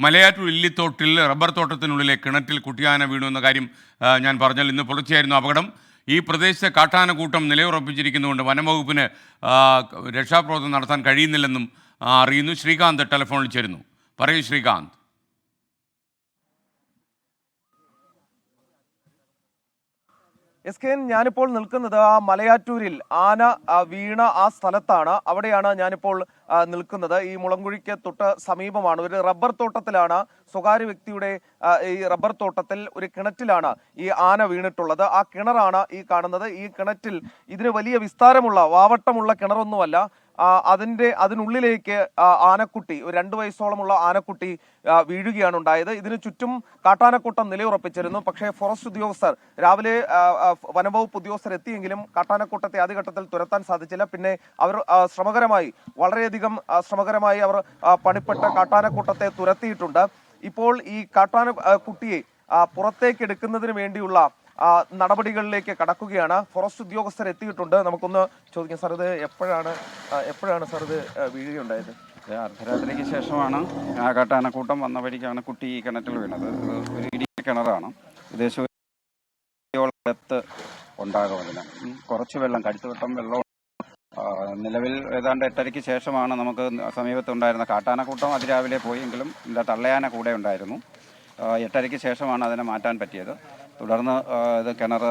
Malayattoor ഇല്ലിത്തോട്ടിൽ rubber തോട്ടത്തിനുള്ളിലെ കിണറ്റിൽ കുട്ടിയാന വീണു എന്ന കാര്യം ഞാൻ പറഞ്ഞാൽ ഇന്ന് പുലർച്ചെയായിരുന്നു അപകടം. ഈ പ്രദേശത്തെ കാട്ടാനക്കൂട്ടം നിലയുറപ്പിച്ചിരിക്കുന്നതുകൊണ്ട് വനംവകുപ്പിന് രക്ഷാപ്രവർത്തനം നടത്താൻ കഴിയുന്നില്ലെന്നും അറിയുന്നു. ശ്രീകാന്ത് ടെലിഫോണിൽ ചേരുന്നു. പറയൂ ശ്രീകാന്ത്. ഞാനിപ്പോൾ നിൽക്കുന്നത് ആ മലയാറ്റൂരിൽ ആന വീണ ആ സ്ഥലത്താണ്. അവിടെയാണ് ഞാനിപ്പോൾ നിൽക്കുന്നത്. ഈ മുളങ്കുഴിക്ക് തൊട്ട് സമീപമാണ്. ഒരു റബ്ബർ തോട്ടത്തിലാണ്, സ്വകാര്യ വ്യക്തിയുടെ ഈ റബ്ബർ തോട്ടത്തിൽ ഒരു കിണറ്റിലാണ് ഈ ആന വീണിട്ടുള്ളത്. ആ കിണറാണ് ഈ കാണുന്നത്. ഈ കിണറ്റിൽ ഇതിന് വലിയ വിസ്താരമുള്ള വാവട്ടമുള്ള കിണറൊന്നുമല്ല. അതിനുള്ളിലേക്ക് ആനക്കുട്ടി, ഒരു 2 വയസ്സോളമുള്ള ആനക്കുട്ടി വീഴുകയാണ് ഉണ്ടായത്. ഇതിന് ചുറ്റും കാട്ടാനക്കൂട്ടം നിലയുറപ്പിച്ചിരുന്നു. പക്ഷേ ഫോറസ്റ്റ് ഉദ്യോഗസ്ഥർ രാവിലെ വനംവകുപ്പ് ഉദ്യോഗസ്ഥർ എത്തിയെങ്കിലും കാട്ടാനക്കൂട്ടത്തെ ആദ്യഘട്ടത്തിൽ തുരത്താൻ സാധിച്ചില്ല. പിന്നെ അവർ വളരെയധികം ശ്രമകരമായി അവർ പണിപ്പെട്ട കാട്ടാനക്കൂട്ടത്തെ തുരത്തിയിട്ടുണ്ട്. ഇപ്പോൾ ഈ കാട്ടാനക്കുട്ടിയെ പുറത്തേക്ക് എടുക്കുന്നതിന് വേണ്ടിയുള്ള നടപടികളിലേക്ക് കടക്കുകയാണ്. ഫോറസ്റ്റ് ഉദ്യോഗസ്ഥർ എത്തിയിട്ടുണ്ട്. നമുക്കൊന്ന് ചോദിക്കാം സാർ, ഇത് എപ്പോഴാണ് സാർ ഇത് വീഴുകയുണ്ടായത്? അർദ്ധരാത്രിക്ക് ശേഷമാണ് ആ കാട്ടാനക്കൂട്ടം വന്ന വഴിക്കാണ് കുട്ടി ഈ കിണറ്റിൽ വീണത്. ഒരു ഇടിയ കിണറാണ്. ഏകദേശം ഉണ്ടാകും. അതിന് കുറച്ച് വെള്ളം, കടുത്തുവട്ടം വെള്ളം. നിലവിൽ ഏതാണ്ട് 8:30-ക്ക് ശേഷമാണ് നമുക്ക് സമീപത്തുണ്ടായിരുന്ന കാട്ടാനക്കൂട്ടം അതിരാവിലെ പോയെങ്കിലും ഇതിൻ്റെ തള്ളയാന കൂടെ ഉണ്ടായിരുന്നു. 8:30-ക്ക് ശേഷമാണ് അതിനെ മാറ്റാൻ പറ്റിയത്. തുടർന്ന് ഇത് കിണർ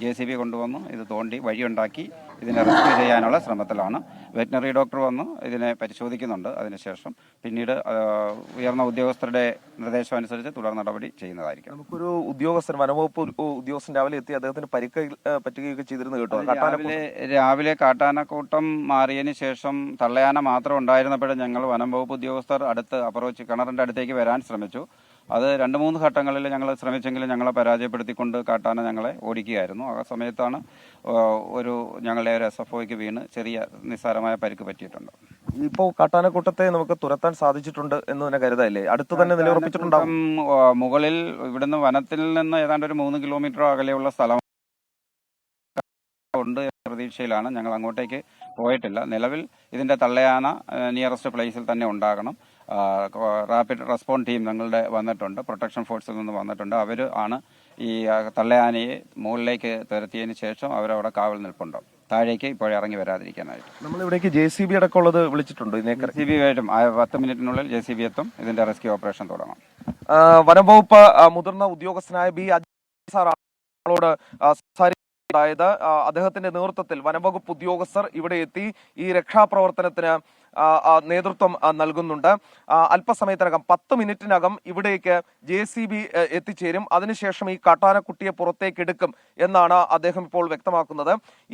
JCB കൊണ്ടുവന്നു ഇത് തോണ്ടി വഴിയുണ്ടാക്കി ഇതിനെ റെസ്ക്യൂ ചെയ്യാനുള്ള ശ്രമത്തിലാണ്. വെറ്റിനറി ഡോക്ടർ വന്ന് ഇതിനെ പരിശോധിക്കുന്നുണ്ട്. അതിനുശേഷം പിന്നീട് ഉയർന്ന ഉദ്യോഗസ്ഥരുടെ നിർദ്ദേശം അനുസരിച്ച് തുടർ നടപടി ചെയ്യുന്നതായിരിക്കും. നമുക്കൊരു വനംവകുപ്പ് ഉദ്യോഗസ്ഥൻ രാവിലെ എത്തി അദ്ദേഹത്തിന് പരിക്ക് പറ്റുകയൊക്കെ ചെയ്തിരുന്നു കേട്ടോ. രാവിലെ കാട്ടാനക്കൂട്ടം മാറിയതിന് ശേഷം തള്ളയാന മാത്രം ഉണ്ടായിരുന്നപ്പോഴും ഞങ്ങൾ വനംവകുപ്പ് ഉദ്യോഗസ്ഥർ കിണറിന്റെ അടുത്തേക്ക് വരാൻ ശ്രമിച്ചു. അത് 2-3 ഘട്ടങ്ങളിൽ ഞങ്ങൾ ശ്രമിച്ചെങ്കിലും ഞങ്ങളെ പരാജയപ്പെടുത്തിക്കൊണ്ട് കാട്ടാന ഞങ്ങളെ ഓടിക്കുകയായിരുന്നു. ആ സമയത്താണ് ഞങ്ങളുടെ ഒരു SFOയ്ക്ക് വീണ് ചെറിയ നിസ്സാരമായ പരിക്ക് പറ്റിയിട്ടുണ്ട്. ഇപ്പോൾ കാട്ടാനക്കൂട്ടത്തെ നമുക്ക് തുരത്താൻ സാധിച്ചിട്ടുണ്ട് എന്ന് തന്നെ കരുതല്ലേ? അടുത്ത് തന്നെ നിലയുറപ്പിച്ചിട്ടുണ്ടാകും. മുകളിൽ ഇവിടുന്ന് വനത്തിൽ നിന്ന് ഏതാണ്ട് ഒരു 3 കിലോമീറ്റർ അകലെയുള്ള സ്ഥലം ഉണ്ട് പ്രതീക്ഷയിലാണ്. ഞങ്ങൾ അങ്ങോട്ടേക്ക് പോയിട്ടില്ല. നിലവിൽ ഇതിന്റെ തള്ളയാന നിയറസ്റ്റ് പ്ലേസിൽ തന്നെ ഉണ്ടാകണം. റാപ്പിഡ് റെസ്പോൺസ് ടീം ഞങ്ങളുടെ വന്നിട്ടുണ്ട്, പ്രൊട്ടക്ഷൻ ഫോഴ്സിൽ നിന്ന് വന്നിട്ടുണ്ട്. അവർ ആണ് ഈ തള്ളയാനയെ മുകളിലേക്ക് തുരത്തിയതിന് ശേഷം അവരവിടെ കാവൽ നിൽപ്പുണ്ട്, താഴേക്ക് ഇപ്പോഴും ഇറങ്ങി വരാതിരിക്കാനായിട്ട്. നമ്മളിവിടേക്ക് JCB അടക്കമുള്ളത് വിളിച്ചിട്ടുണ്ട്. JCB ആയിട്ടും 10 മിനിറ്റിനുള്ളിൽ JCB എത്തും. ഇതിന്റെ റെസ്ക്യൂ ഓപ്പറേഷൻ തുടങ്ങും. വനംവകുപ്പ് മുതിർന്ന ഉദ്യോഗസ്ഥനായ B. അജയ് സാറോട് അതായത് അദ്ദേഹത്തിന്റെ നേതൃത്വത്തിൽ വനംവകുപ്പ് ഉദ്യോഗസ്ഥർ ഇവിടെ എത്തി ഈ രക്ഷാപ്രവർത്തനത്തിന് നേതൃത്വം നൽകുന്നുണ്ട്. അല്പസമയത്തിനകം 10 മിനിറ്റിനകം ഇവിടേക്ക് JCB എത്തിച്ചേരും. അതിനുശേഷം ഈ കാട്ടാനക്കുട്ടിയെ പുറത്തേക്ക് എടുക്കും എന്നാണ് അദ്ദേഹം ഇപ്പോൾ വ്യക്തമാക്കുന്നത്.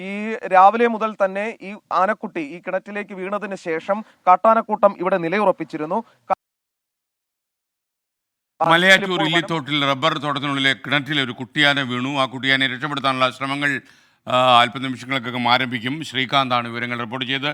ഈ രാവിലെ മുതൽ തന്നെ ഈ ആനക്കുട്ടി ഈ കിണറ്റിലേക്ക് വീണതിന് ശേഷം കാട്ടാനക്കൂട്ടം ഇവിടെ നിലയുറപ്പിച്ചിരുന്നു. മലയാറ്റൂർ ഇല്ലിത്തോട്ടിൽ റബ്ബർ തോട്ടത്തിനുള്ളിലെ കിണറ്റിൽ ഒരു കുട്ടിയാന വീണു. ആ കുട്ടിയാനെ രക്ഷപ്പെടുത്താനുള്ള ശ്രമങ്ങൾ അല്പനിമിഷങ്ങൾക്കകം ആരംഭിക്കും. ശ്രീകാന്താണ് വിവരങ്ങൾ റിപ്പോർട്ട് ചെയ്ത്.